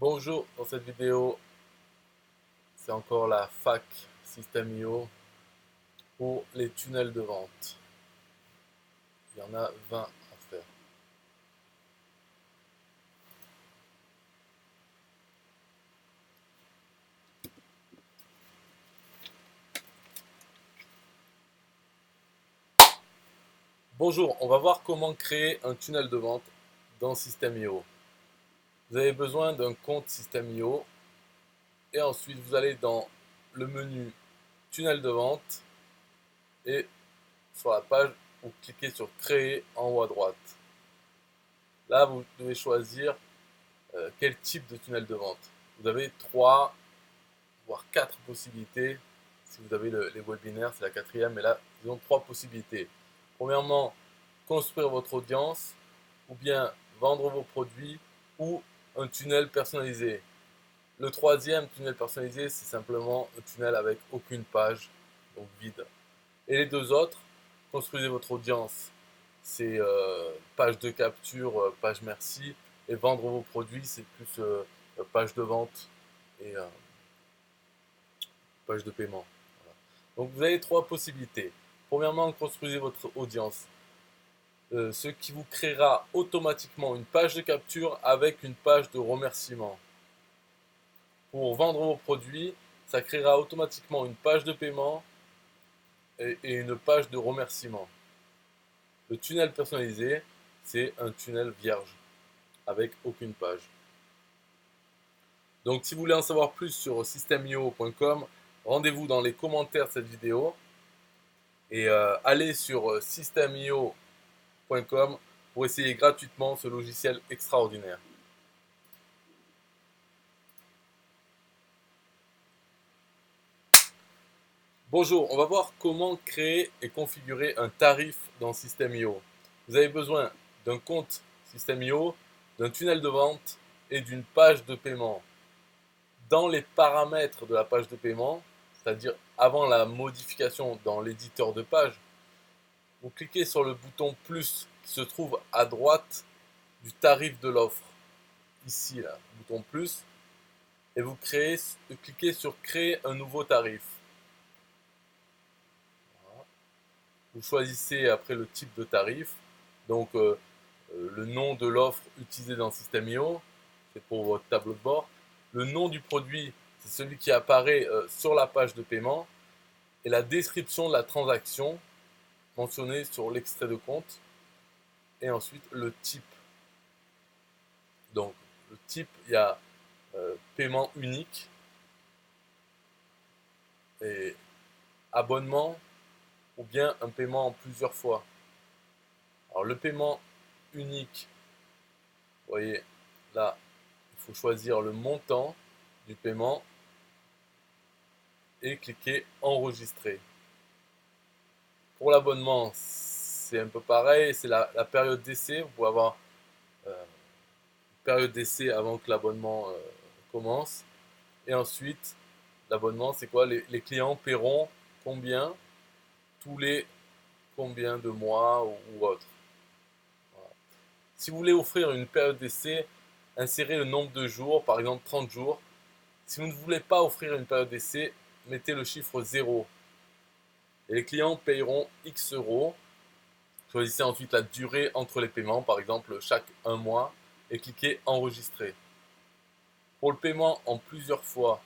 Bonjour, dans cette vidéo, c'est encore la fac System.io pour les tunnels de vente. Il y en a 20 à faire. Bonjour, on va voir comment créer un tunnel de vente dans System.io. Vous avez besoin d'un compte System.io et ensuite vous allez dans le menu tunnel de vente et sur la page, vous cliquez sur créer en haut à droite. Là, vous devez choisir quel type de tunnel de vente. Vous avez 3 voire 4 possibilités. Si vous avez les webinaires, c'est la quatrième, mais là, ils ont 3 possibilités. Premièrement, construire votre audience, ou bien vendre vos produits, ou un tunnel personnalisé. Le troisième tunnel personnalisé, c'est simplement un tunnel avec aucune page, donc vide. Et les deux autres, construisez votre audience, c'est page de capture, page merci, et vendre vos produits, c'est plus page de vente et page de paiement. Voilà. Donc vous avez 3 possibilités. Premièrement, construisez votre audience, ce qui vous créera automatiquement une page de capture avec une page de remerciement. Pour vendre vos produits, ça créera automatiquement une page de paiement et une page de remerciement. Le tunnel personnalisé, c'est un tunnel vierge avec aucune page. Donc si vous voulez en savoir plus sur system.io.com, rendez-vous dans les commentaires de cette vidéo et allez sur system.io.com pour essayer gratuitement ce logiciel extraordinaire. Bonjour, on va voir comment créer et configurer un tarif dans System.io. Vous avez besoin d'un compte System.io, d'un tunnel de vente et d'une page de paiement. Dans les paramètres de la page de paiement, c'est-à-dire avant la modification dans l'éditeur de page, vous cliquez sur le bouton plus qui se trouve à droite du tarif de l'offre. Ici, là, bouton plus, et vous cliquez sur créer un nouveau tarif. Voilà. Vous choisissez après le type de tarif, donc le nom de l'offre utilisée dans System.io, c'est pour votre tableau de bord. Le nom du produit, c'est celui qui apparaît sur la page de paiement. Et la description de la transaction mentionnée sur l'extrait de compte. Et ensuite le type. Donc le type, il y a paiement unique et abonnement ou bien un paiement en plusieurs fois. Alors le paiement unique, vous voyez là, il faut choisir le montant du paiement et cliquer enregistrer. Pour l'abonnement, c'est un peu pareil, c'est la période d'essai. Vous pouvez avoir une période d'essai avant que l'abonnement commence. Et ensuite, l'abonnement, c'est quoi? Les clients paieront combien tous les combien de mois ou autre. Voilà. Si vous voulez offrir une période d'essai, insérez le nombre de jours, par exemple 30 jours. Si vous ne voulez pas offrir une période d'essai, mettez le chiffre 0. Et les clients paieront X euros. Choisissez ensuite la durée entre les paiements, par exemple chaque 1 mois, et cliquez enregistrer. Pour le paiement en plusieurs fois,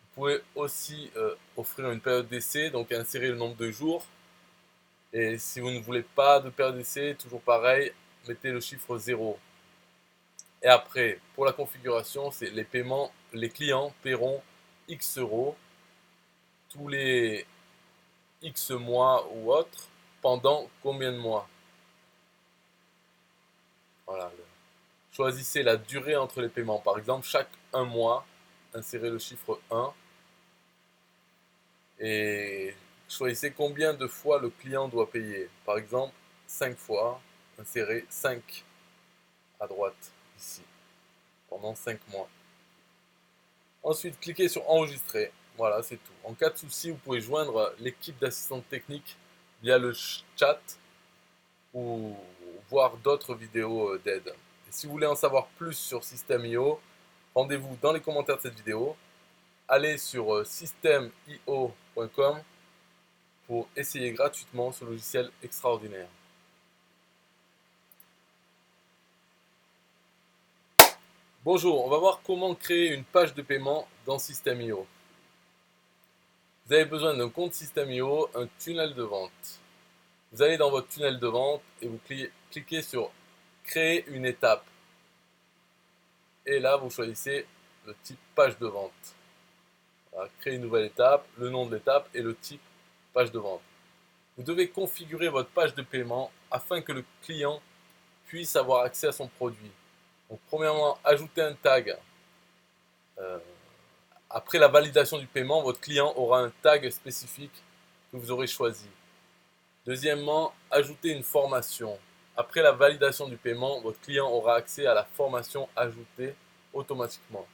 vous pouvez aussi offrir une période d'essai, donc insérer le nombre de jours. Et si vous ne voulez pas de période d'essai, toujours pareil, mettez le chiffre 0. Et après, pour la configuration, c'est les paiements, les clients paieront X euros tous les X mois ou autres pendant combien de mois. Voilà. Choisissez la durée entre les paiements. Par exemple, chaque 1 mois, insérez le chiffre 1 et choisissez combien de fois le client doit payer. Par exemple, 5 fois, insérez 5 à droite, ici, pendant 5 mois. Ensuite, cliquez sur enregistrer. Voilà, c'est tout. En cas de souci, vous pouvez joindre l'équipe d'assistants techniques via le chat ou voir d'autres vidéos d'aide. Et si vous voulez en savoir plus sur System.io, rendez-vous dans les commentaires de cette vidéo. Allez sur systemio.com pour essayer gratuitement ce logiciel extraordinaire. Bonjour, on va voir comment créer une page de paiement dans System.io. Vous avez besoin d'un compte System.io, un tunnel de vente. Vous allez dans votre tunnel de vente et vous cliquez sur Créer une étape. Et là, vous choisissez le type page de vente. Voilà, créer une nouvelle étape, le nom de l'étape et le type page de vente. Vous devez configurer votre page de paiement afin que le client puisse avoir accès à son produit. Donc, premièrement, ajoutez un tag. Après la validation du paiement, votre client aura un tag spécifique que vous aurez choisi. Deuxièmement, ajoutez une formation. Après la validation du paiement, votre client aura accès à la formation ajoutée automatiquement.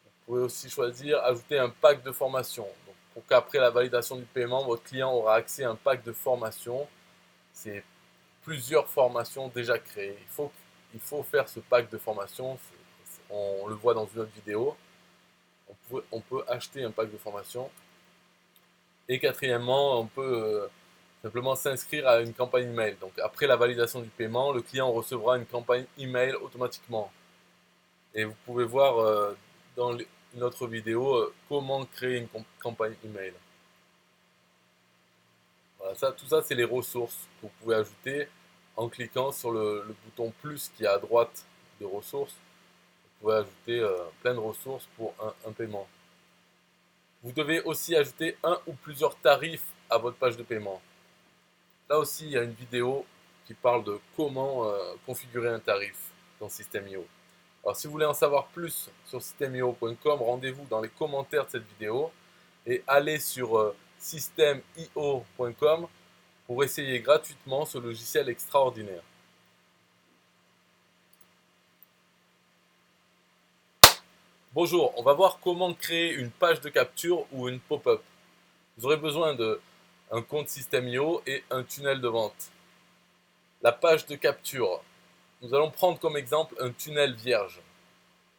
Vous pouvez aussi choisir ajouter un pack de formation. Donc, pour qu'après la validation du paiement, votre client aura accès à un pack de formation. C'est plusieurs formations déjà créées. Il faut faire ce pack de formation. On le voit dans une autre vidéo. On peut acheter un pack de formation. Et quatrièmement, on peut simplement s'inscrire à une campagne email. Donc après la validation du paiement, le client recevra une campagne email automatiquement. Et vous pouvez voir dans une autre vidéo comment créer une campagne email. Voilà, tout ça, c'est les ressources que vous pouvez ajouter en cliquant sur le bouton plus qui est à droite de ressources. Vous pouvez ajouter plein de ressources pour un paiement. Vous devez aussi ajouter un ou plusieurs tarifs à votre page de paiement. Là aussi, il y a une vidéo qui parle de comment configurer un tarif dans System.io. Alors, si vous voulez en savoir plus sur systemio.com, rendez-vous dans les commentaires de cette vidéo et allez sur systemio.com pour essayer gratuitement ce logiciel extraordinaire. Bonjour, on va voir comment créer une page de capture ou une pop-up. Vous aurez besoin d'un compte System.io et un tunnel de vente. La page de capture. Nous allons prendre comme exemple un tunnel vierge.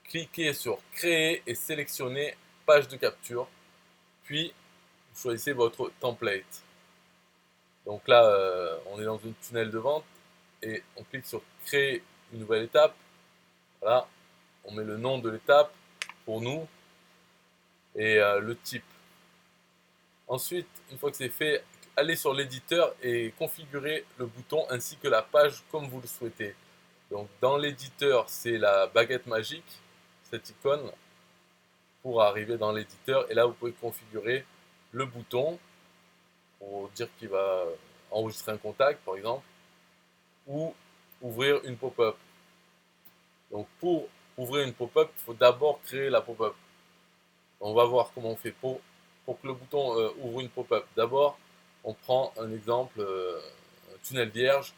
Cliquez sur Créer et sélectionnez Page de capture. Puis, vous choisissez votre template. Donc là, on est dans un tunnel de vente et on clique sur Créer une nouvelle étape. Voilà, on met le nom de l'étape pour nous et le type. Ensuite, une fois que c'est fait, allez sur l'éditeur et configurez le bouton ainsi que la page comme vous le souhaitez. Donc dans l'éditeur, c'est la baguette magique, cette icône, pour arriver dans l'éditeur. Et là, vous pouvez configurer le bouton pour dire qu'il va enregistrer un contact, par exemple, ou ouvrir une pop-up. Donc pour ouvrir une pop-up, il faut d'abord créer la pop-up. On va voir comment on fait pour que le bouton ouvre une pop-up. D'abord, on prend un exemple, un tunnel vierge.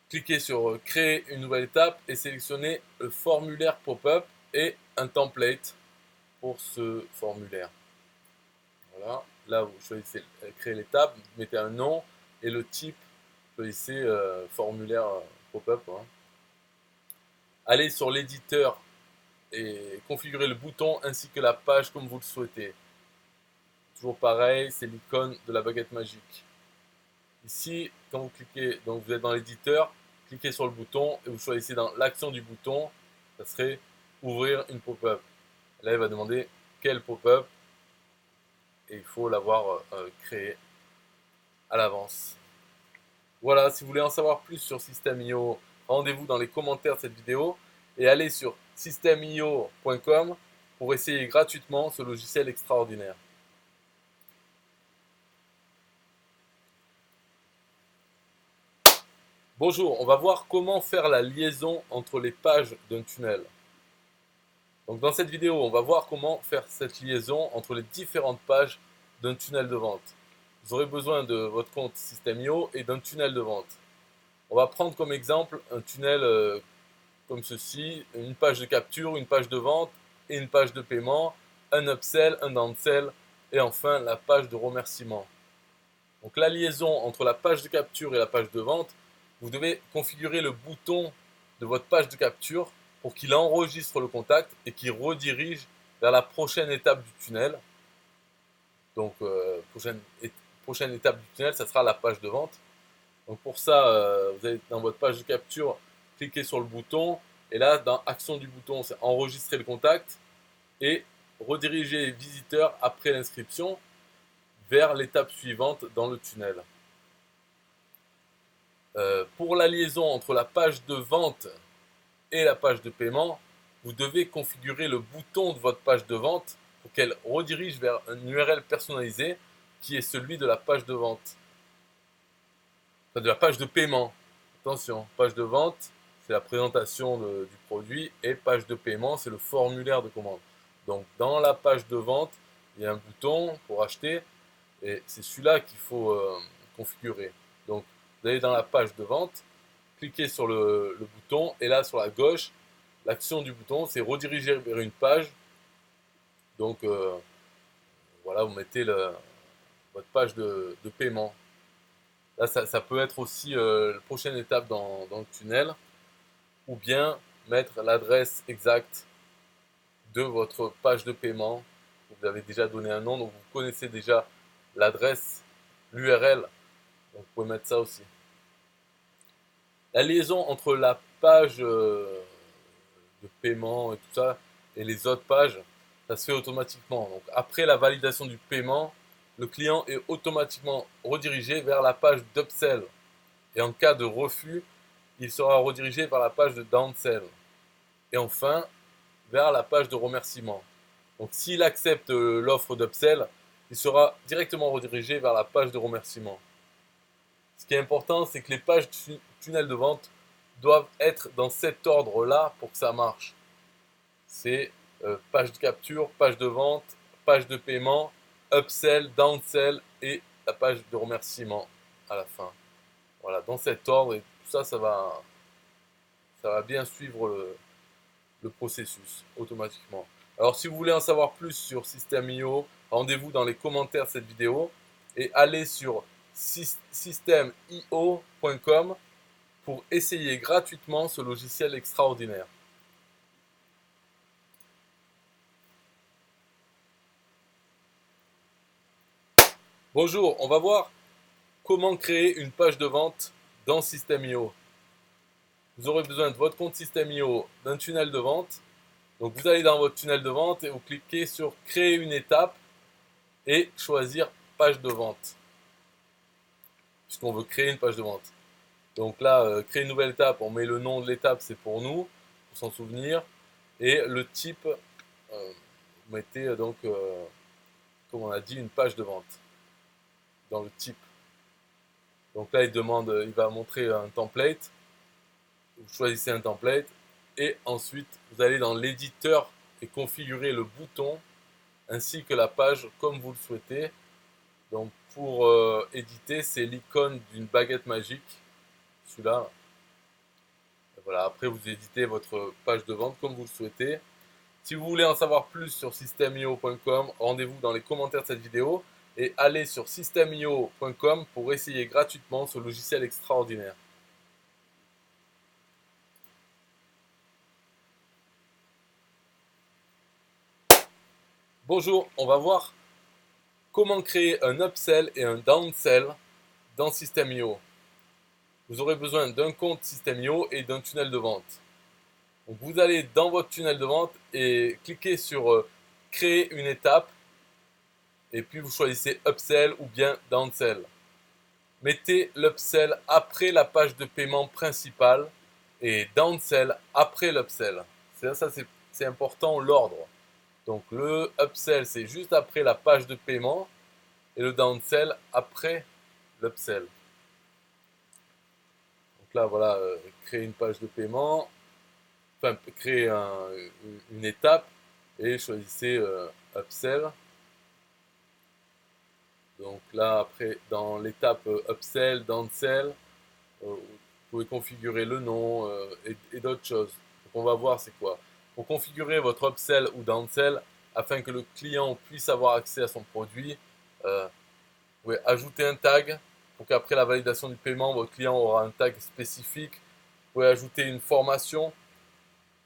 Cliquez sur Créer une nouvelle étape et sélectionnez le formulaire pop-up et un template pour ce formulaire. Voilà. Là, vous choisissez Créer l'étape, vous mettez un nom et le type, choisissez formulaire pop-up. Hein. Allez sur l'éditeur et configurez le bouton ainsi que la page comme vous le souhaitez. Toujours pareil, c'est l'icône de la baguette magique. Ici, quand vous cliquez, donc vous êtes dans l'éditeur, cliquez sur le bouton et vous choisissez dans l'action du bouton, ça serait ouvrir une pop-up. Là, il va demander quelle pop-up et il faut l'avoir créée à l'avance. Voilà, si vous voulez en savoir plus sur System.io, rendez-vous dans les commentaires de cette vidéo et allez sur systemio.com pour essayer gratuitement ce logiciel extraordinaire. Bonjour, on va voir comment faire la liaison entre les pages d'un tunnel. Donc dans cette vidéo, on va voir comment faire cette liaison entre les différentes pages d'un tunnel de vente. Vous aurez besoin de votre compte System.io et d'un tunnel de vente. On va prendre comme exemple un tunnel comme ceci, une page de capture, une page de vente et une page de paiement, un upsell, un downsell et enfin la page de remerciement. Donc la liaison entre la page de capture et la page de vente, vous devez configurer le bouton de votre page de capture pour qu'il enregistre le contact et qu'il redirige vers la prochaine étape du tunnel. Donc, prochaine étape du tunnel, ça sera la page de vente. Donc pour ça, vous allez dans votre page de capture, cliquez sur le bouton, et là, dans Action du bouton, c'est enregistrer le contact, et rediriger les visiteurs après l'inscription vers l'étape suivante dans le tunnel. Pour la liaison entre la page de vente et la page de paiement, vous devez configurer le bouton de votre page de vente pour qu'elle redirige vers un URL personnalisé qui est celui de la page de vente. Enfin, de la page de paiement. Attention, page de vente, c'est la présentation du produit, et page de paiement, c'est le formulaire de commande. Donc dans la page de vente, il y a un bouton pour acheter, et c'est celui-là qu'il faut configurer. Donc vous allez dans la page de vente, cliquez sur le bouton, et là sur la gauche, l'action du bouton, c'est rediriger vers une page. Donc voilà, vous mettez votre page de paiement. Là, ça peut être aussi la prochaine étape dans le tunnel, ou bien mettre l'adresse exacte de votre page de paiement. Vous avez déjà donné un nom, donc vous connaissez déjà l'adresse, l'URL, donc vous pouvez mettre ça aussi. La liaison entre la page de paiement et tout ça et les autres pages, ça se fait automatiquement. Donc après la validation du paiement, le client est automatiquement redirigé vers la page d'upsell. Et en cas de refus, il sera redirigé vers la page de downsell. Et enfin, vers la page de remerciement. Donc s'il accepte l'offre d'upsell, il sera directement redirigé vers la page de remerciement. Ce qui est important, c'est que les pages tunnel de vente doivent être dans cet ordre-là pour que ça marche. C'est page de capture, page de vente, page de paiement, upsell, downsell et la page de remerciement à la fin. Voilà, dans cet ordre, et tout ça, ça va bien suivre le processus automatiquement. Alors si vous voulez en savoir plus sur System.io, rendez-vous dans les commentaires de cette vidéo et allez sur systemio.com pour essayer gratuitement ce logiciel extraordinaire. Bonjour, on va voir comment créer une page de vente dans System.io. Vous aurez besoin de votre compte System.io, d'un tunnel de vente. Donc vous allez dans votre tunnel de vente et vous cliquez sur créer une étape et choisir page de vente, puisqu'on veut créer une page de vente. Donc là, créer une nouvelle étape, on met le nom de l'étape, c'est pour nous, pour s'en souvenir. Et le type, vous mettez donc, comme on a dit, une page de vente dans le type. Donc là, il va montrer un template. Vous choisissez un template et ensuite vous allez dans l'éditeur et configurer le bouton ainsi que la page comme vous le souhaitez. Donc pour éditer, c'est l'icône d'une baguette magique, celui-là. Voilà, après vous éditez votre page de vente comme vous le souhaitez. Si vous voulez en savoir plus sur systemio.com, rendez-vous dans les commentaires de cette vidéo et allez sur systemio.com pour essayer gratuitement ce logiciel extraordinaire. Bonjour, on va voir comment créer un upsell et un downsell dans System.io. Vous aurez besoin d'un compte System.io et d'un tunnel de vente. Donc vous allez dans votre tunnel de vente et cliquez sur créer une étape et puis vous choisissez upsell ou bien downsell. Mettez l'upsell après la page de paiement principale et downsell après l'upsell. C'est important l'ordre. Donc le upsell c'est juste après la page de paiement et le downsell après l'upsell. Donc là voilà, créer une page de paiement, enfin créer une étape et choisissez upsell. Donc là après dans l'étape upsell, downsell, vous pouvez configurer le nom et d'autres choses. Donc on va voir c'est quoi. Pour configurer votre upsell ou downsell, afin que le client puisse avoir accès à son produit, vous pouvez ajouter un tag pour qu'après la validation du paiement, votre client aura un tag spécifique. Vous pouvez ajouter une formation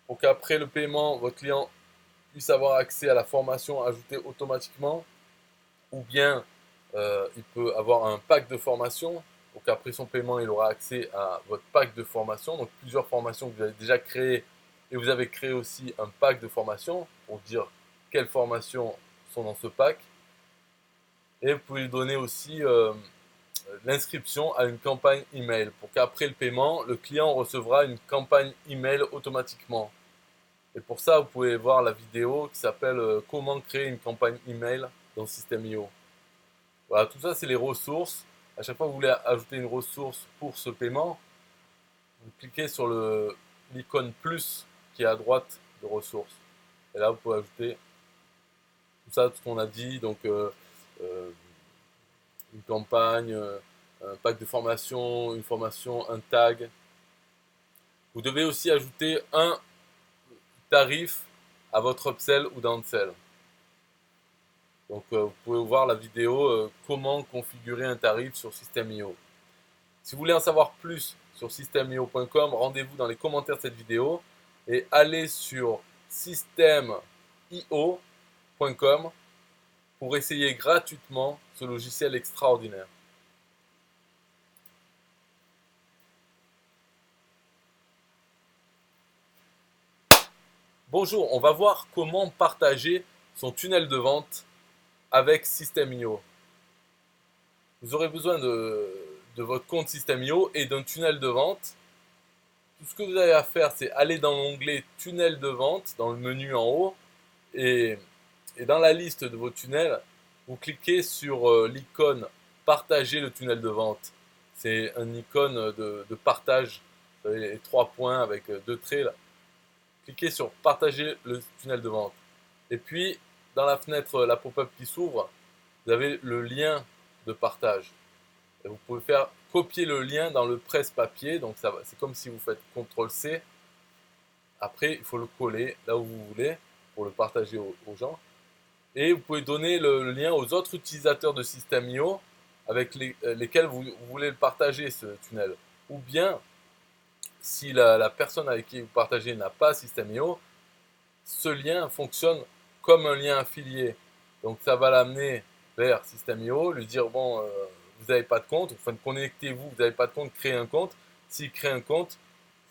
pour qu'après le paiement, votre client puisse avoir accès à la formation ajoutée automatiquement, ou bien il peut avoir un pack de formation, donc après son paiement, il aura accès à votre pack de formation, donc plusieurs formations que vous avez déjà créées, et vous avez créé aussi un pack de formation pour dire quelles formations sont dans ce pack, et vous pouvez lui donner aussi l'inscription à une campagne email pour qu'après le paiement, le client recevra une campagne email automatiquement. Et pour ça, vous pouvez voir la vidéo qui s'appelle Comment créer une campagne email dans System.io. Voilà, tout ça, c'est les ressources. À chaque fois que vous voulez ajouter une ressource pour ce paiement, vous cliquez sur l'icône plus qui est à droite de ressources. Et là, vous pouvez ajouter tout ça, tout ce qu'on a dit. Donc, euh, une campagne, un pack de formation, une formation, un tag. Vous devez aussi ajouter un tarif à votre upsell ou downsell. Donc vous pouvez voir la vidéo comment configurer un tarif sur System.io. Si vous voulez en savoir plus sur system.io.com, rendez-vous dans les commentaires de cette vidéo et allez sur system.io.com pour essayer gratuitement ce logiciel extraordinaire. Bonjour, on va voir comment partager son tunnel de vente avec System.io. Vous aurez besoin de votre compte System.io et d'un tunnel de vente. Tout ce que vous avez à faire, c'est aller dans l'onglet tunnel de vente, dans le menu en haut, et dans la liste de vos tunnels, vous cliquez sur l'icône partager le tunnel de vente. C'est une icône de partage, vous savez, les 3 points avec 2 traits là. Cliquez sur partager le tunnel de vente. Et puis, dans la fenêtre, la pop-up qui s'ouvre, vous avez le lien de partage. Et vous pouvez faire copier le lien dans le presse-papier. Donc c'est comme si vous faites CTRL-C. Après, il faut le coller là où vous voulez pour le partager aux gens. Et vous pouvez donner le lien aux autres utilisateurs de System.io avec lesquels vous voulez le partager, ce tunnel. Ou bien, si la personne avec qui vous partagez n'a pas System.io, ce lien fonctionne comme un lien affilié. Donc ça va l'amener vers System.io, lui dire bon, vous n'avez pas de compte, enfin connectez-vous, vous n'avez pas de compte, créez un compte. S'il crée un compte,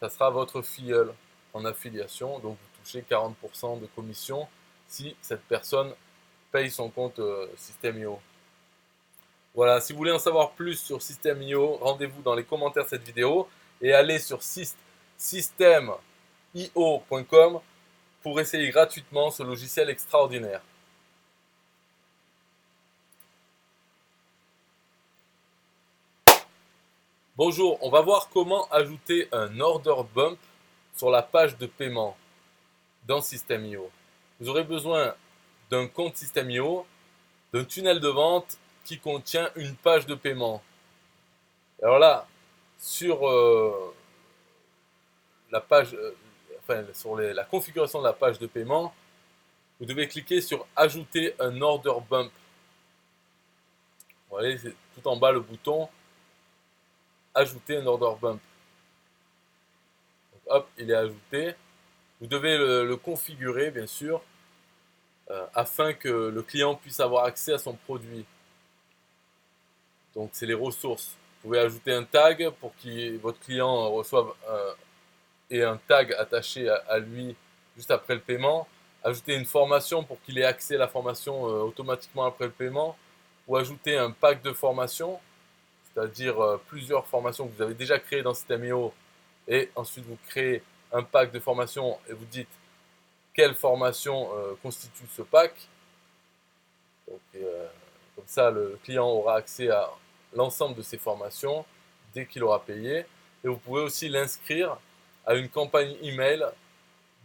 ça sera votre filleul en affiliation, donc vous touchez 40% de commission si cette personne paye son compte System.io. Voilà, si vous voulez en savoir plus sur System.io, rendez-vous dans les commentaires de cette vidéo et allez sur system.io.com pour essayer gratuitement ce logiciel extraordinaire. Bonjour, on va voir comment ajouter un order bump sur la page de paiement dans System.io. Vous aurez besoin d'un compte System.io, d'un tunnel de vente qui contient une page de paiement. Alors là, sur la page, sur la configuration de la page de paiement, vous devez cliquer sur ajouter un order bump. Vous voyez, c'est tout en bas le bouton ajouter un order bump. Donc, hop, il est ajouté. Vous devez le configurer, bien sûr, afin que le client puisse avoir accès à son produit. Donc, c'est les ressources. Vous pouvez ajouter un tag pour que votre client reçoive et un tag attaché à lui juste après le paiement. Ajouter une formation pour qu'il ait accès à la formation automatiquement après le paiement. Ou ajouter un pack de formation, c'est-à-dire plusieurs formations que vous avez déjà créées dans System.io et ensuite vous créez un pack de formation et vous dites quelle formation constitue ce pack. Donc, comme ça, le client aura accès à l'ensemble de ces formations dès qu'il aura payé. Et vous pouvez aussi l'inscrire à une campagne email.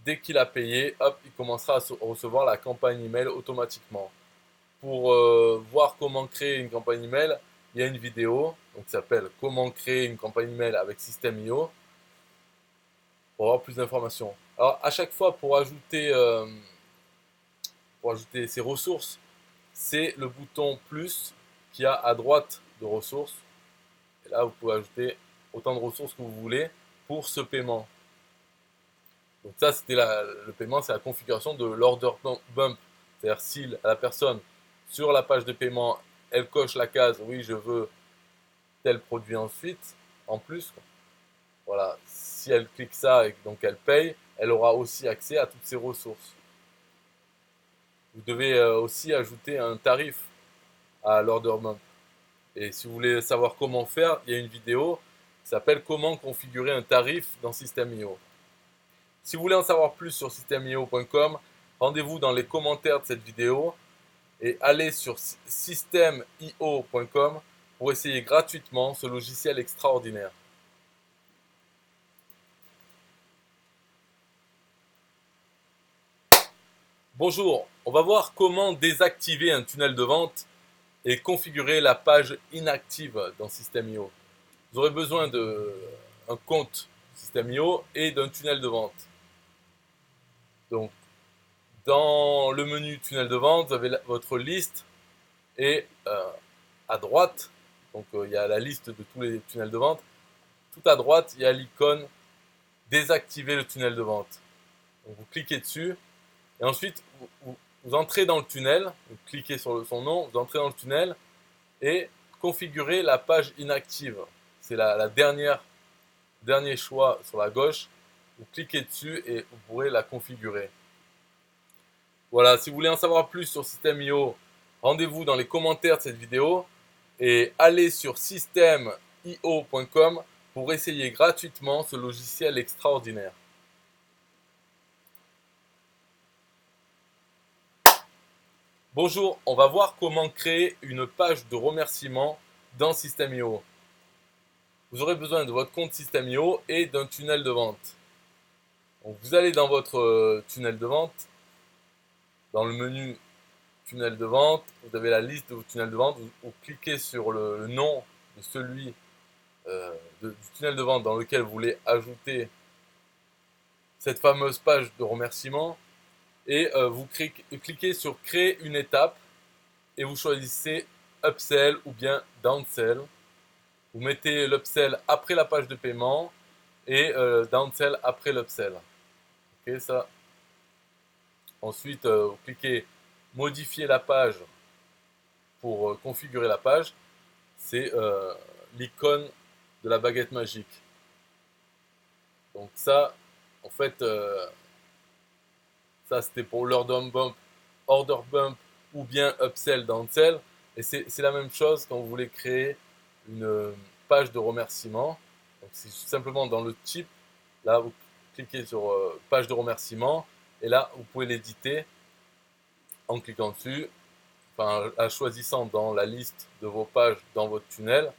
Dès qu'il a payé, hop, il commencera à recevoir la campagne email automatiquement. Pour voir comment créer une campagne email, il y a une vidéo donc, qui s'appelle Comment créer une campagne email avec System.io pour avoir plus d'informations. Alors, à chaque fois, pour ajouter ces ressources, c'est le bouton plus qu'il y a à droite de ressources. Et là, vous pouvez ajouter autant de ressources que vous voulez pour ce paiement. Donc ça, c'était le paiement, c'est la configuration de l'order bump. C'est-à-dire si la personne, sur la page de paiement, elle coche la case « Oui, je veux tel produit ensuite, en plus », voilà, si elle clique ça et donc elle paye, elle aura aussi accès à toutes ces ressources. Vous devez aussi ajouter un tarif à l'order bump. Et si vous voulez savoir comment faire, il y a une vidéo qui s'appelle « Comment configurer un tarif dans System.io ». Si vous voulez en savoir plus sur systemio.com, rendez-vous dans les commentaires de cette vidéo et allez sur systemio.com pour essayer gratuitement ce logiciel extraordinaire. Bonjour, on va voir comment désactiver un tunnel de vente et configurer la page inactive dans System.io. Vous aurez besoin d'un compte System.io et d'un tunnel de vente. Donc, dans le menu tunnel de vente, vous avez votre liste et à droite, donc il y a la liste de tous les tunnels de vente. Tout à droite, il y a l'icône désactiver le tunnel de vente. Donc, vous cliquez dessus et ensuite vous entrez dans le tunnel, vous cliquez sur son nom, vous entrez dans le tunnel et configurez la page inactive. C'est la dernier choix sur la gauche. Vous cliquez dessus et vous pourrez la configurer. Voilà, si vous voulez en savoir plus sur System.io, rendez-vous dans les commentaires de cette vidéo et allez sur systemio.com pour essayer gratuitement ce logiciel extraordinaire. Bonjour, on va voir comment créer une page de remerciement dans System.io. Vous aurez besoin de votre compte System.io et d'un tunnel de vente. Donc vous allez dans votre tunnel de vente, dans le menu tunnel de vente, vous avez la liste de vos tunnels de vente, vous cliquez sur le nom de celui du tunnel de vente dans lequel vous voulez ajouter cette fameuse page de remerciement et vous cliquez sur créer une étape et vous choisissez upsell ou bien downsell. Vous mettez l'upsell après la page de paiement et downsell après l'upsell. Ok, ça. Ensuite, vous cliquez modifier la page pour configurer la page. C'est l'icône de la baguette magique. Donc ça, en fait, ça c'était pour l'order bump ou bien upsell, downsell. Et c'est la même chose quand vous voulez créer une page de remerciement. Donc c'est simplement dans le type, là vous cliquez sur page de remerciement et là vous pouvez l'éditer en cliquant dessus, enfin en choisissant dans la liste de vos pages dans votre tunnel.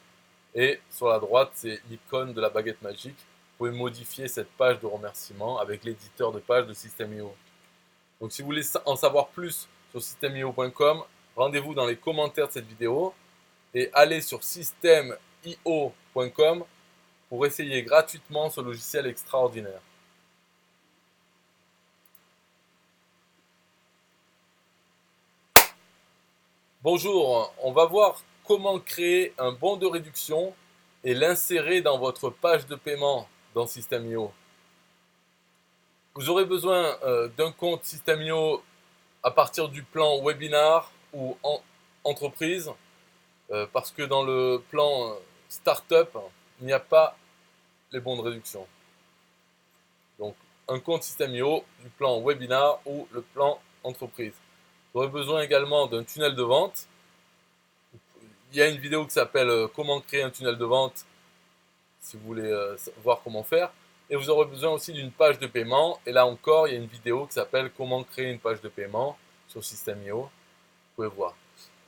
Et sur la droite, c'est l'icône de la baguette magique. Vous pouvez modifier cette page de remerciement avec l'éditeur de page de System.io. Donc si vous voulez en savoir plus sur systemio.com, rendez-vous dans les commentaires de cette vidéo et allez sur systemio.com pour essayer gratuitement ce logiciel extraordinaire. Bonjour, on va voir comment créer un bon de réduction et l'insérer dans votre page de paiement dans System.io. Vous aurez besoin d'un compte System.io à partir du plan webinar ou entreprise parce que dans le plan startup, il n'y a pas les bons de réduction. Donc un compte System.io du plan webinar ou le plan entreprise. Vous aurez besoin également d'un tunnel de vente. Il y a une vidéo qui s'appelle comment créer un tunnel de vente si vous voulez voir comment faire. Et vous aurez besoin aussi d'une page de paiement. Et là encore, il y a une vidéo qui s'appelle comment créer une page de paiement sur System.io. Vous pouvez voir.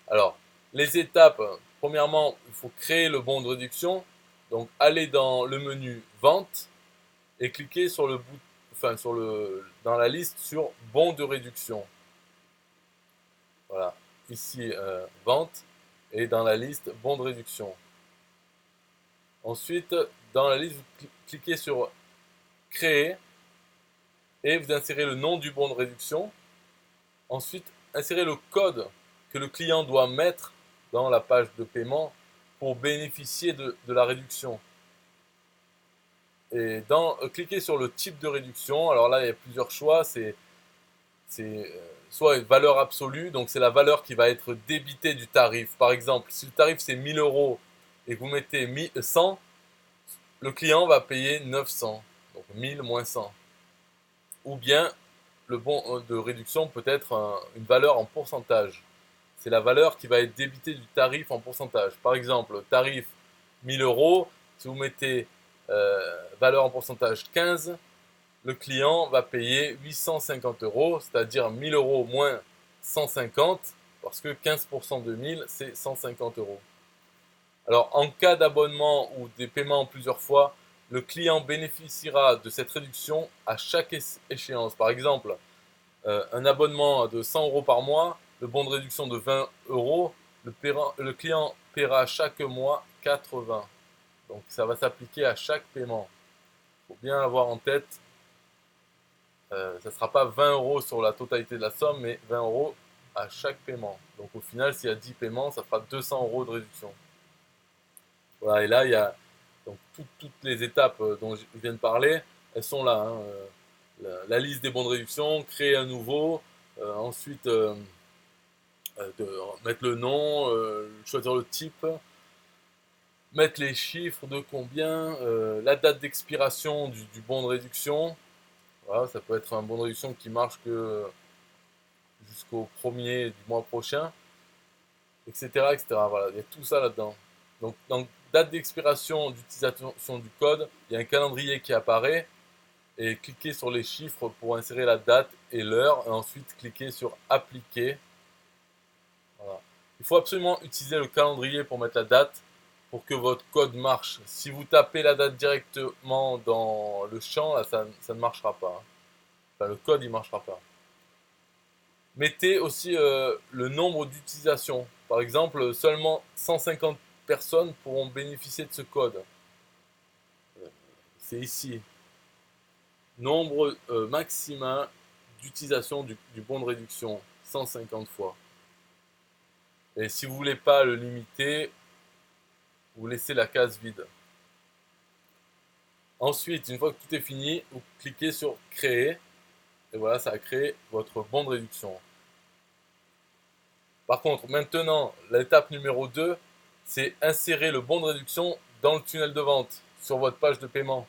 Alors, les étapes. Premièrement, il faut créer le bon de réduction. Donc, allez dans le menu vente et cliquez sur le bout, enfin, dans la liste sur bon de réduction. Voilà. Ici, vente. Et dans la liste bon de réduction. Ensuite, dans la liste, vous cliquez sur créer et vous insérez le nom du bon de réduction. Ensuite, insérez le code que le client doit mettre dans la page de paiement pour bénéficier de la réduction. Et cliquez sur le type de réduction. Alors là, il y a plusieurs choix. C'est soit une valeur absolue, donc c'est la valeur qui va être débitée du tarif. Par exemple, si le tarif c'est 1000 euros et que vous mettez 100, le client va payer 900, donc 1000 moins 100. Ou bien, le bon de réduction peut être une valeur en pourcentage. C'est la valeur qui va être débitée du tarif en pourcentage. Par exemple, tarif 1000 euros, si vous mettez valeur en pourcentage 15, le client va payer 850 euros, c'est-à-dire 1000 euros moins 150, parce que 15% de 1000, c'est 150 euros. Alors, en cas d'abonnement ou des paiements en plusieurs fois, le client bénéficiera de cette réduction à chaque échéance. Par exemple, un abonnement de 100 euros par mois, le bon de réduction de 20 euros, le client paiera chaque mois 80. Donc, ça va s'appliquer à chaque paiement. Il faut bien avoir en tête. Ça ne sera pas 20 euros sur la totalité de la somme, mais 20 euros à chaque paiement. Donc au final, s'il y a 10 paiements, ça fera 200 euros de réduction. Voilà, et là, il y a donc toutes les étapes dont je viens de parler, elles sont là. Hein. La liste des bons de réduction, créer un nouveau, ensuite mettre le nom, choisir le type, mettre les chiffres de combien, la date d'expiration du bon de réduction. Voilà, ça peut être un bon de réduction qui marche que jusqu'au 1er du mois prochain, etc., etc. Voilà, il y a tout ça là-dedans. Donc, dans date d'expiration d'utilisation du code, il y a un calendrier qui apparaît et cliquez sur les chiffres pour insérer la date et l'heure et ensuite cliquez sur appliquer. Voilà. Il faut absolument utiliser le calendrier pour mettre la date pour que votre code marche. Si vous tapez la date directement dans le champ, là, ça ne marchera pas. Enfin, le code, il ne marchera pas. Mettez aussi le nombre d'utilisations. Par exemple, seulement 150 personnes pourront bénéficier de ce code. C'est ici. Nombre maximal d'utilisation du bon de réduction, 150 fois. Et si vous ne voulez pas le limiter, vous laissez la case vide. Ensuite, une fois que tout est fini, vous cliquez sur créer. Et voilà, ça a créé votre bon de réduction. Par contre, maintenant, l'étape numéro 2, c'est insérer le bon de réduction dans le tunnel de vente sur votre page de paiement.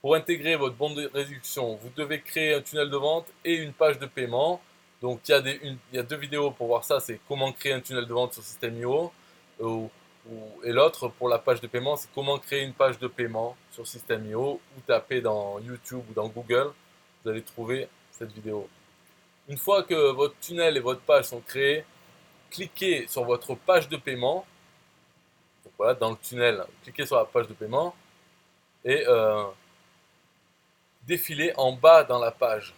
Pour intégrer votre bon de réduction, vous devez créer un tunnel de vente et une page de paiement. Donc il y a 2 vidéos pour voir ça, c'est comment créer un tunnel de vente sur System.io. Et l'autre pour la page de paiement, c'est comment créer une page de paiement sur System.io, ou tapez dans YouTube ou dans Google, vous allez trouver cette vidéo. Une fois que votre tunnel et votre page sont créés, cliquez sur votre page de paiement. Donc voilà, dans le tunnel, cliquez sur la page de paiement et défilez en bas dans la page.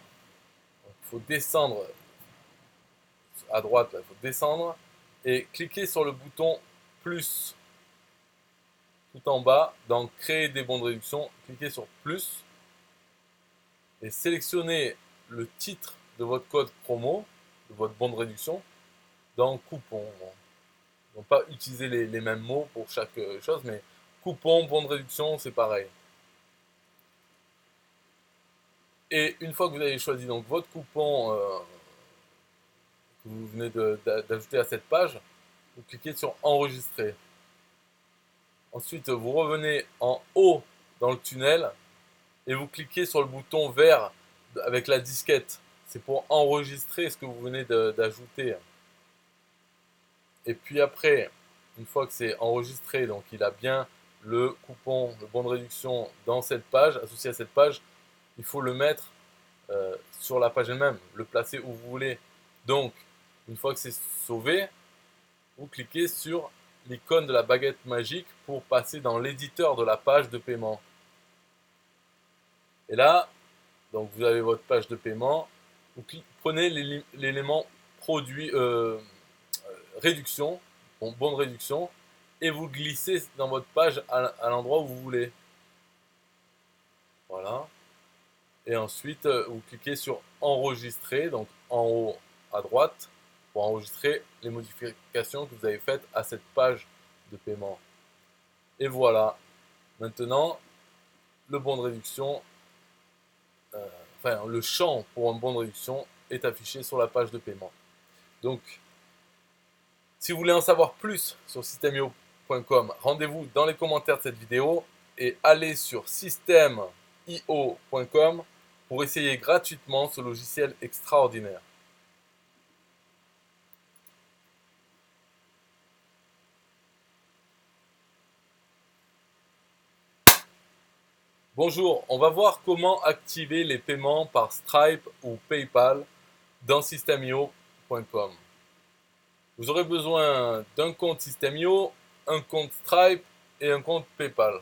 Il faut descendre à droite, il faut descendre et cliquer sur le bouton plus tout en bas dans créer des bons de réduction. Cliquez sur plus et sélectionnez le titre de votre code promo, de votre bon de réduction, dans coupon. Donc pas utiliser les mêmes mots pour chaque chose, mais coupon, bon de réduction, c'est pareil. Et une fois que vous avez choisi donc votre coupon que vous venez d'ajouter à cette page, vous cliquez sur enregistrer. Ensuite, vous revenez en haut dans le tunnel et vous cliquez sur le bouton vert avec la disquette. C'est pour enregistrer ce que vous venez d'ajouter. Et puis après, une fois que c'est enregistré, donc il a bien le coupon, le bon de réduction dans cette page, associé à cette page, il faut le mettre sur la page elle-même, le placer où vous voulez. Donc, une fois que c'est sauvé, vous cliquez sur l'icône de la baguette magique pour passer dans l'éditeur de la page de paiement. Et là, donc vous avez votre page de paiement, vous prenez l'élément produit réduction, bon de réduction, et vous glissez dans votre page à l'endroit où vous voulez. Voilà. Et ensuite, vous cliquez sur enregistrer, donc en haut à droite, pour enregistrer les modifications que vous avez faites à cette page de paiement. Et voilà. Maintenant, le bon de réduction, enfin le champ pour un bon de réduction est affiché sur la page de paiement. Donc, si vous voulez en savoir plus sur systemio.com, rendez-vous dans les commentaires de cette vidéo et allez sur systemio.com pour essayer gratuitement ce logiciel extraordinaire. Bonjour, on va voir comment activer les paiements par Stripe ou PayPal dans systemio.com. Vous aurez besoin d'un compte Systemio, un compte Stripe et un compte PayPal.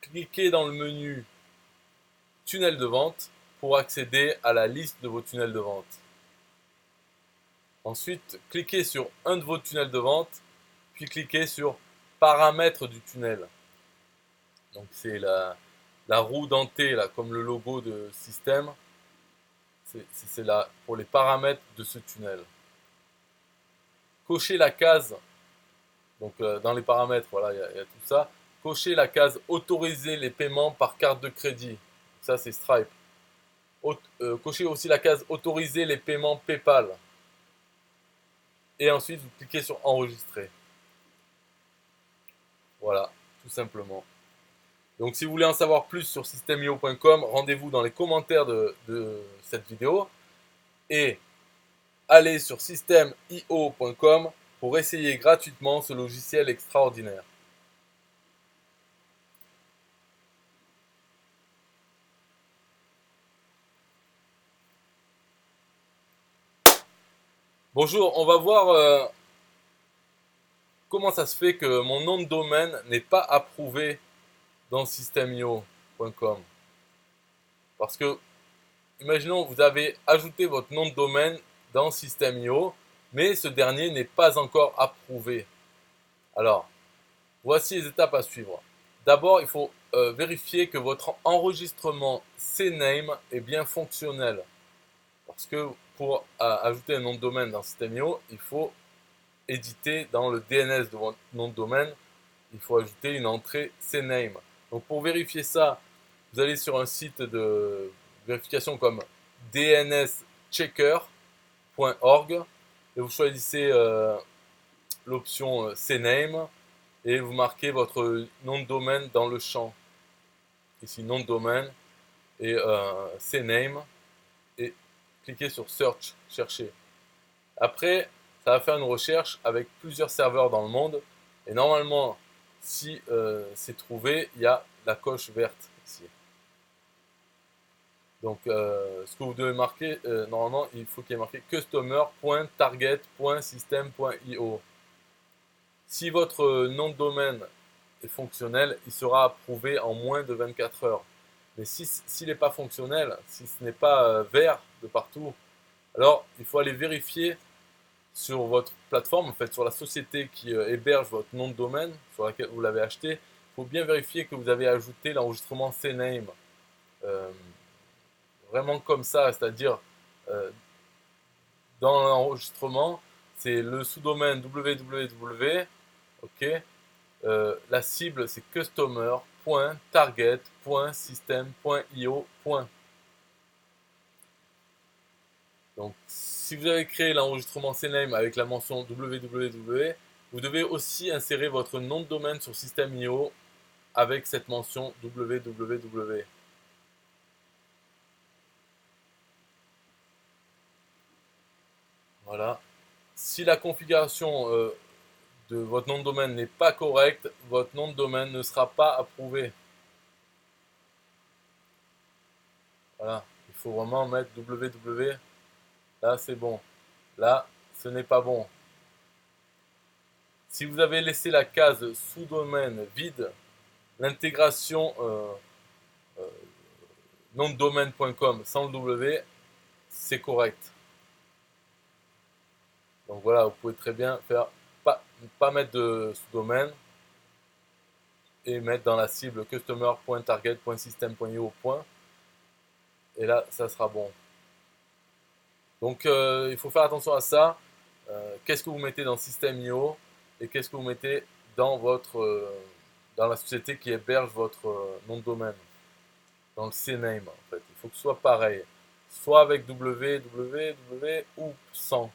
Cliquez dans le menu Tunnel de vente pour accéder à la liste de vos tunnels de vente. Ensuite, cliquez sur un de vos tunnels de vente, puis cliquez sur Paramètres du tunnel. Donc c'est la roue dentée, là, comme le logo de système. C'est là pour les paramètres de ce tunnel. Cochez la case, donc dans les paramètres, voilà, il y a tout ça. Cochez la case Autoriser les paiements par carte de crédit. Ça, c'est Stripe. Cochez aussi la case Autoriser les paiements PayPal. Et ensuite, vous cliquez sur Enregistrer. Voilà, tout simplement. Donc, si vous voulez en savoir plus sur systemio.com, rendez-vous dans les commentaires de cette vidéo. Et allez sur systemio.com pour essayer gratuitement ce logiciel extraordinaire. Bonjour, on va voir comment ça se fait que mon nom de domaine n'est pas approuvé dans systemio.com. Parce que, imaginons, vous avez ajouté votre nom de domaine dans Systemio, mais ce dernier n'est pas encore approuvé. Alors, voici les étapes à suivre. D'abord, il faut vérifier que votre enregistrement CNAME est bien fonctionnel. Parce que pour ajouter un nom de domaine dans Systemio, il faut éditer dans le DNS de votre nom de domaine, il faut ajouter une entrée CNAME. Donc pour vérifier ça, vous allez sur un site de vérification comme dnschecker.org et vous choisissez l'option CNAME et vous marquez votre nom de domaine dans le champ. Ici, nom de domaine et CNAME et cliquez sur Search, chercher. Après, ça va faire une recherche avec plusieurs serveurs dans le monde et normalement, si c'est trouvé, il y a la coche verte ici. Donc, ce que vous devez marquer, normalement, il faut qu'il y ait marqué customer.target.system.io. Si votre nom de domaine est fonctionnel, il sera approuvé en moins de 24 heures. Mais s'il n'est pas fonctionnel, si ce n'est pas vert de partout, alors il faut aller vérifier sur votre plateforme, en fait sur la société qui héberge votre nom de domaine, sur laquelle vous l'avez acheté. Il faut bien vérifier que vous avez ajouté l'enregistrement CNAME. Vraiment comme ça, c'est-à-dire dans l'enregistrement, c'est le sous-domaine www, ok, la cible c'est customer.target.system.io. Donc si vous avez créé l'enregistrement CNAME avec la mention www, vous devez aussi insérer votre nom de domaine sur System.io avec cette mention www. Voilà. Si la configuration de votre nom de domaine n'est pas correcte, votre nom de domaine ne sera pas approuvé. Voilà. Il faut vraiment mettre www. Là, c'est bon. Là, ce n'est pas bon. Si vous avez laissé la case sous-domaine vide, l'intégration nom de domaine.com sans le W, c'est correct. Donc voilà, vous pouvez très bien faire pas mettre de sous-domaine et mettre dans la cible customer.target.system.io. Et là, ça sera bon. Donc il faut faire attention à ça. Qu'est-ce que vous mettez dans System.io et qu'est-ce que vous mettez dans votre dans la société qui héberge votre nom de domaine, dans le CNAME en fait. Il faut que ce soit pareil, soit avec www ou sans.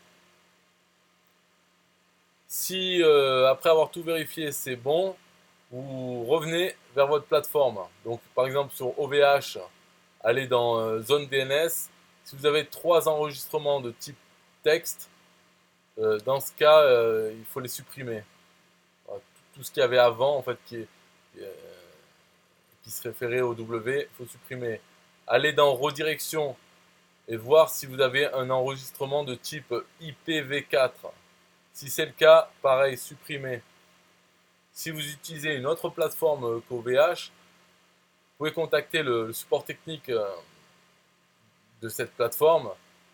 Si après avoir tout vérifié c'est bon, vous revenez vers votre plateforme. Donc par exemple sur OVH, allez dans zone DNS. Si vous avez 3 enregistrements de type texte, dans ce cas il faut les supprimer. Voilà, tout ce qu'il y avait avant en fait qui se référait au W, il faut supprimer. Allez dans redirection et voir si vous avez un enregistrement de type IPv4. Si c'est le cas, pareil, supprimer. Si vous utilisez une autre plateforme qu'OVH, vous pouvez contacter le support technique de cette plateforme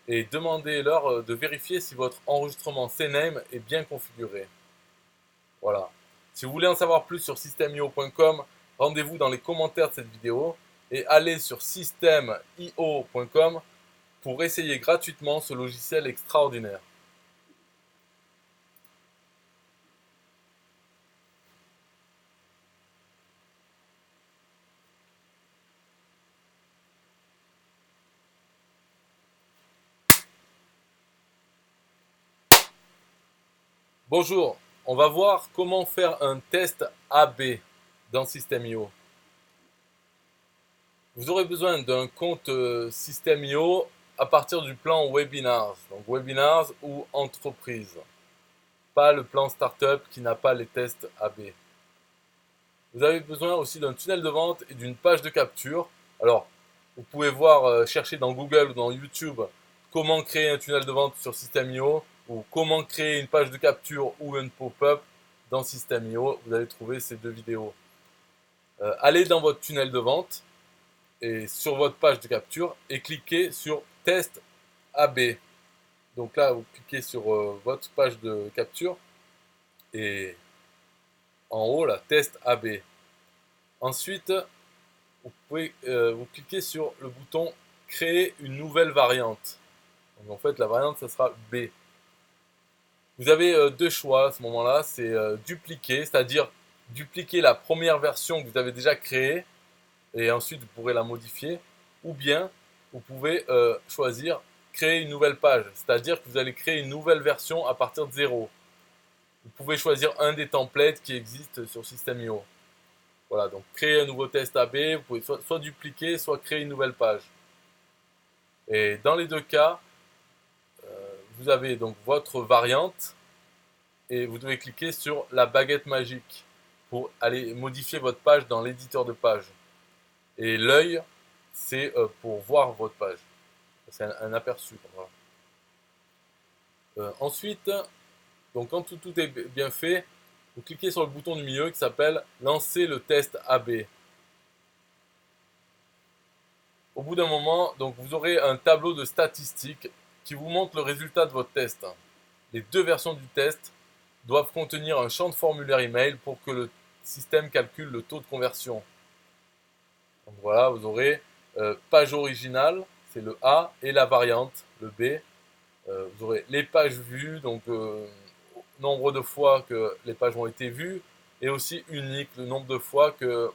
et demander-leur de vérifier si votre enregistrement CNAME est bien configuré. Voilà. Si vous voulez en savoir plus sur systemio.com, rendez-vous dans les commentaires de cette vidéo et allez sur systemio.com pour essayer gratuitement ce logiciel extraordinaire. Bonjour, on va voir comment faire un test AB dans System.io. Vous aurez besoin d'un compte System.io à partir du plan Webinars, donc Webinars ou Entreprise, pas le plan Startup qui n'a pas les tests AB. Vous avez besoin aussi d'un tunnel de vente et d'une page de capture. Alors, vous pouvez voir, chercher dans Google ou dans YouTube comment créer un tunnel de vente sur System.io ou comment créer une page de capture ou un pop-up dans System.io. Vous allez trouver ces 2 vidéos. Allez dans votre tunnel de vente et sur votre page de capture et cliquez sur Test AB. Donc là, vous cliquez sur votre page de capture et en haut, là, Test AB. Ensuite, vous pouvez vous cliquez sur le bouton Créer une nouvelle variante. Donc en fait, la variante, ça sera B. Vous avez 2 choix à ce moment-là, c'est dupliquer, c'est-à-dire dupliquer la première version que vous avez déjà créée et ensuite vous pourrez la modifier, ou bien vous pouvez choisir créer une nouvelle page, c'est-à-dire que vous allez créer une nouvelle version à partir de 0. Vous pouvez choisir un des templates qui existent sur System.io. Voilà, donc créer un nouveau test AB, vous pouvez soit dupliquer, soit créer une nouvelle page. Et dans les 2 cas, vous avez donc votre variante et vous devez cliquer sur la baguette magique pour aller modifier votre page dans l'éditeur de page. Et l'œil, c'est pour voir votre page. C'est un aperçu. Voilà. Ensuite, donc quand tout est bien fait, vous cliquez sur le bouton du milieu qui s'appelle Lancer le test AB. Au bout d'un moment, donc vous aurez un tableau de statistiques qui vous montre le résultat de votre test. Les 2 versions du test doivent contenir un champ de formulaire email pour que le système calcule le taux de conversion. Donc voilà, vous aurez page originale, c'est le A, et la variante, le B. Vous aurez les pages vues, donc nombre de fois que les pages ont été vues, et aussi unique, le nombre de fois que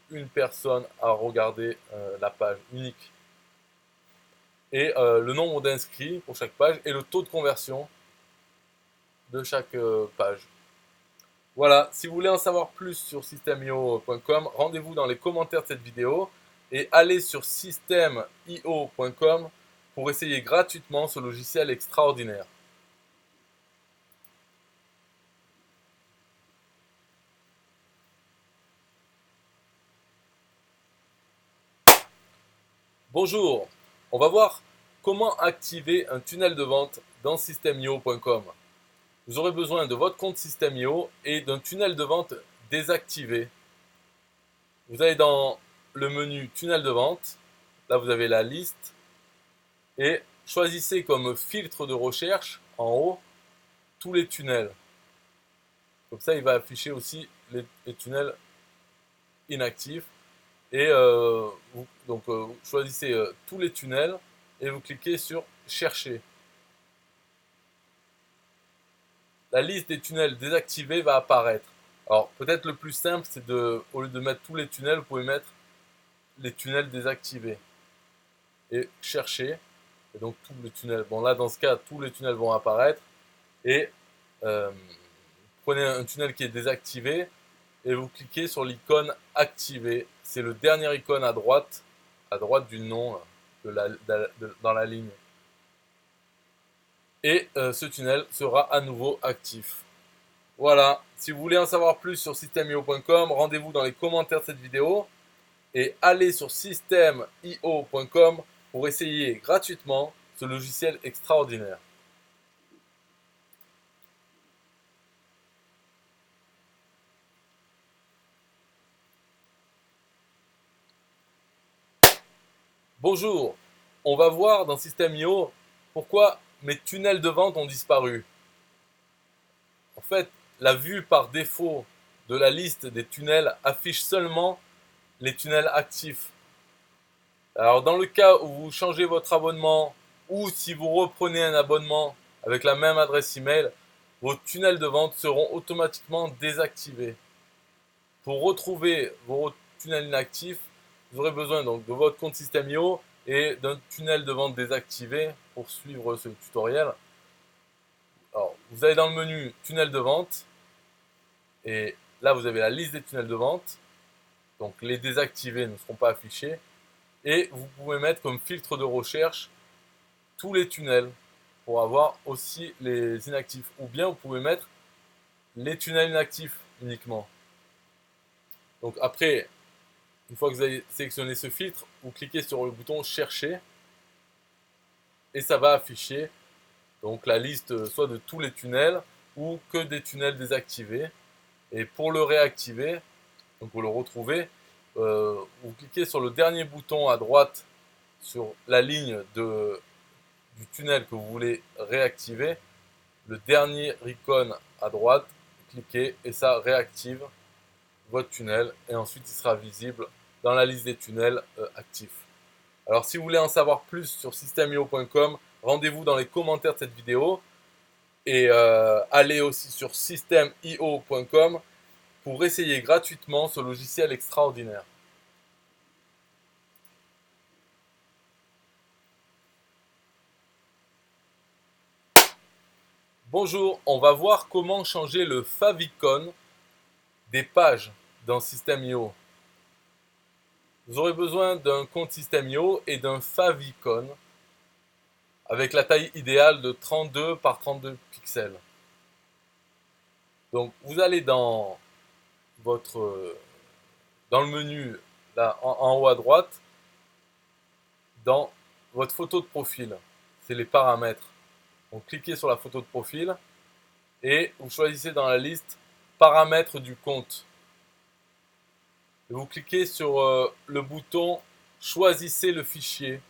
une personne a regardé la page unique. Et le nombre d'inscrits pour chaque page et le taux de conversion de chaque page. Voilà, si vous voulez en savoir plus sur systemio.com, rendez-vous dans les commentaires de cette vidéo et allez sur systemio.com pour essayer gratuitement ce logiciel extraordinaire. Bonjour, on va voir comment activer un tunnel de vente dans systemio.com. Vous aurez besoin de votre compte System.io et d'un tunnel de vente désactivé. Vous allez dans le menu tunnel de vente, là vous avez la liste et choisissez comme filtre de recherche en haut tous les tunnels. Comme ça il va afficher aussi les tunnels inactifs et vous choisissez tous les tunnels et vous cliquez sur chercher. La liste des tunnels désactivés va apparaître. Alors peut-être le plus simple, c'est au lieu de mettre tous les tunnels, vous pouvez mettre les tunnels désactivés et chercher. Et donc tous les tunnels. Bon là dans ce cas, tous les tunnels vont apparaître et euh, prenez un tunnel qui est désactivé et vous cliquez sur l'icône activer. C'est le dernier icône à droite du nom dans la ligne. Et ce tunnel sera à nouveau actif. Voilà, si vous voulez en savoir plus sur systemio.com, rendez-vous dans les commentaires de cette vidéo et allez sur systemio.com pour essayer gratuitement ce logiciel extraordinaire. Bonjour, on va voir dans System.io pourquoi mes tunnels de vente ont disparu. En fait, la vue par défaut de la liste des tunnels affiche seulement les tunnels actifs. Alors dans le cas où vous changez votre abonnement ou si vous reprenez un abonnement avec la même adresse email, vos tunnels de vente seront automatiquement désactivés. Pour retrouver vos tunnels inactifs, vous aurez besoin donc de votre compte System.io et d'un tunnel de vente désactivé pour suivre ce tutoriel. Alors, vous allez dans le menu tunnel de vente et là vous avez la liste des tunnels de vente. Donc les désactivés ne seront pas affichés et vous pouvez mettre comme filtre de recherche tous les tunnels pour avoir aussi les inactifs, ou bien vous pouvez mettre les tunnels inactifs uniquement. Donc après, une fois que vous avez sélectionné ce filtre, vous cliquez sur le bouton chercher et ça va afficher donc la liste soit de tous les tunnels ou que des tunnels désactivés. Et pour le réactiver, donc vous le retrouvez, vous cliquez sur le dernier bouton à droite sur la ligne du tunnel que vous voulez réactiver, le dernier icône à droite, cliquez et ça réactive votre tunnel et ensuite il sera visible dans la liste des tunnels actifs. Alors si vous voulez en savoir plus sur systemio.com, rendez-vous dans les commentaires de cette vidéo et allez aussi sur systemio.com pour essayer gratuitement ce logiciel extraordinaire. Bonjour, on va voir comment changer le favicon des pages dans System.io. Vous aurez besoin d'un compte System.io et d'un favicon avec la taille idéale de 32 par 32 pixels. Donc vous allez dans le menu là en haut à droite, dans votre photo de profil. C'est les paramètres. Donc cliquez sur la photo de profil et vous choisissez dans la liste paramètres du compte. Et vous cliquez sur le bouton choisissez le fichier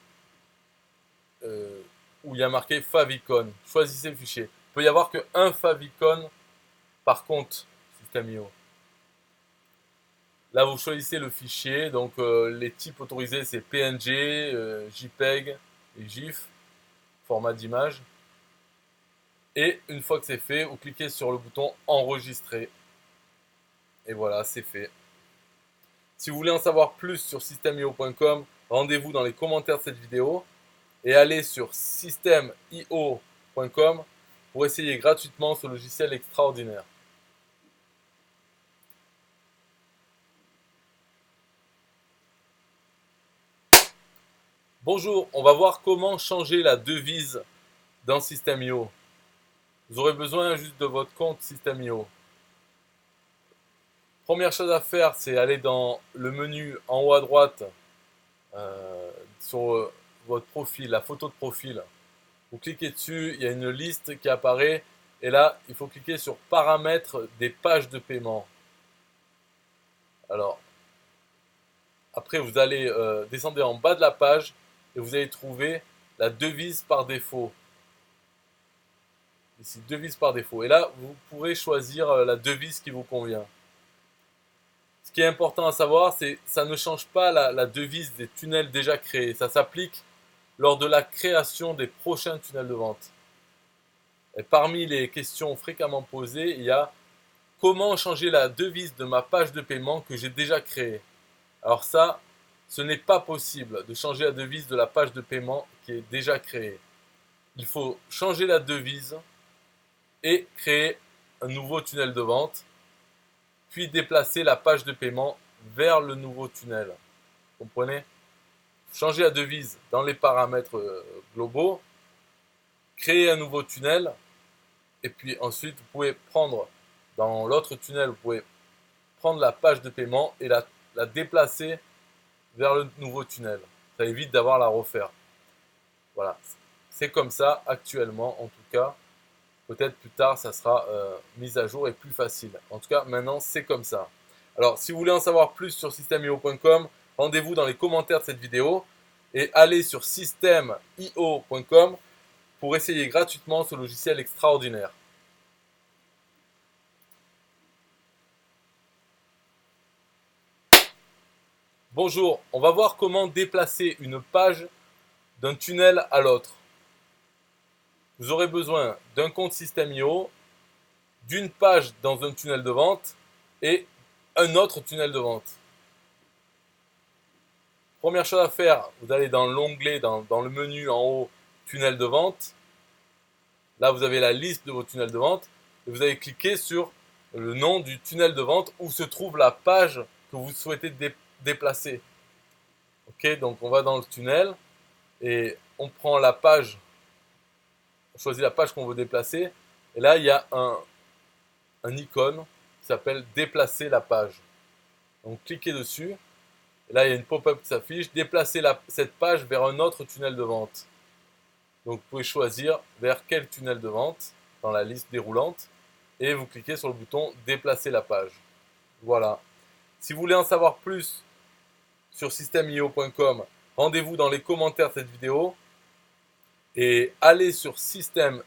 où il y a marqué favicon. Choisissez le fichier. Il peut y avoir qu'un favicon par compte System.io. Là, vous choisissez le fichier. Donc, les types autorisés, c'est PNG, JPEG et GIF, format d'image. Et une fois que c'est fait, vous cliquez sur le bouton enregistrer. Et voilà, c'est fait. Si vous voulez en savoir plus sur systemio.com, rendez-vous dans les commentaires de cette vidéo et allez sur systemio.com pour essayer gratuitement ce logiciel extraordinaire. Bonjour, on va voir comment changer la devise dans System.io. Vous aurez besoin juste de votre compte System.io. Première chose à faire, c'est aller dans le menu en haut à droite sur votre profil, la photo de profil. Vous cliquez dessus, il y a une liste qui apparaît et là, il faut cliquer sur paramètres des pages de paiement. Alors, après, vous allez descendre en bas de la page et vous allez trouver la devise par défaut. Ici, devise par défaut. Et là, vous pourrez choisir la devise qui vous convient. Ce qui est important à savoir, c'est que ça ne change pas la devise des tunnels déjà créés. Ça s'applique lors de la création des prochains tunnels de vente. Et parmi les questions fréquemment posées, il y a comment changer la devise de ma page de paiement que j'ai déjà créée? Alors ça, ce n'est pas possible de changer la devise de la page de paiement qui est déjà créée. Il faut changer la devise et créer un nouveau tunnel de vente, puis déplacer la page de paiement vers le nouveau tunnel. Vous comprenez? Changer la devise dans les paramètres globaux, créer un nouveau tunnel, et puis ensuite vous pouvez prendre dans l'autre tunnel, vous pouvez prendre la page de paiement et la déplacer vers le nouveau tunnel. Ça évite d'avoir à la refaire. Voilà, c'est comme ça actuellement en tout cas. Peut-être plus tard ça sera mis à jour et plus facile. En tout cas maintenant c'est comme ça. Alors si vous voulez en savoir plus sur systemio.com, rendez-vous dans les commentaires de cette vidéo et allez sur systemio.com pour essayer gratuitement ce logiciel extraordinaire. Bonjour, on va voir comment déplacer une page d'un tunnel à l'autre. Vous aurez besoin d'un compte Systemio, d'une page dans un tunnel de vente et un autre tunnel de vente. Première chose à faire, vous allez dans l'onglet, dans le menu en haut, tunnel de vente. Là, vous avez la liste de vos tunnels de vente et vous allez cliquer sur le nom du tunnel de vente où se trouve la page que vous souhaitez déplacer. Ok, donc on va dans le tunnel et on prend la page, on choisit la page qu'on veut déplacer et là il y a un icône qui s'appelle déplacer la page. Donc cliquez dessus et là il y a une pop-up qui s'affiche, déplacer cette page vers un autre tunnel de vente. Donc vous pouvez choisir vers quel tunnel de vente dans la liste déroulante et vous cliquez sur le bouton déplacer la page. Voilà. Si vous voulez en savoir plus sur systemio.com, rendez-vous dans les commentaires de cette vidéo et allez sur systemio.com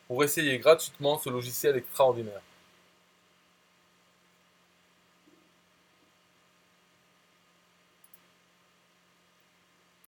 pour essayer gratuitement ce logiciel extraordinaire.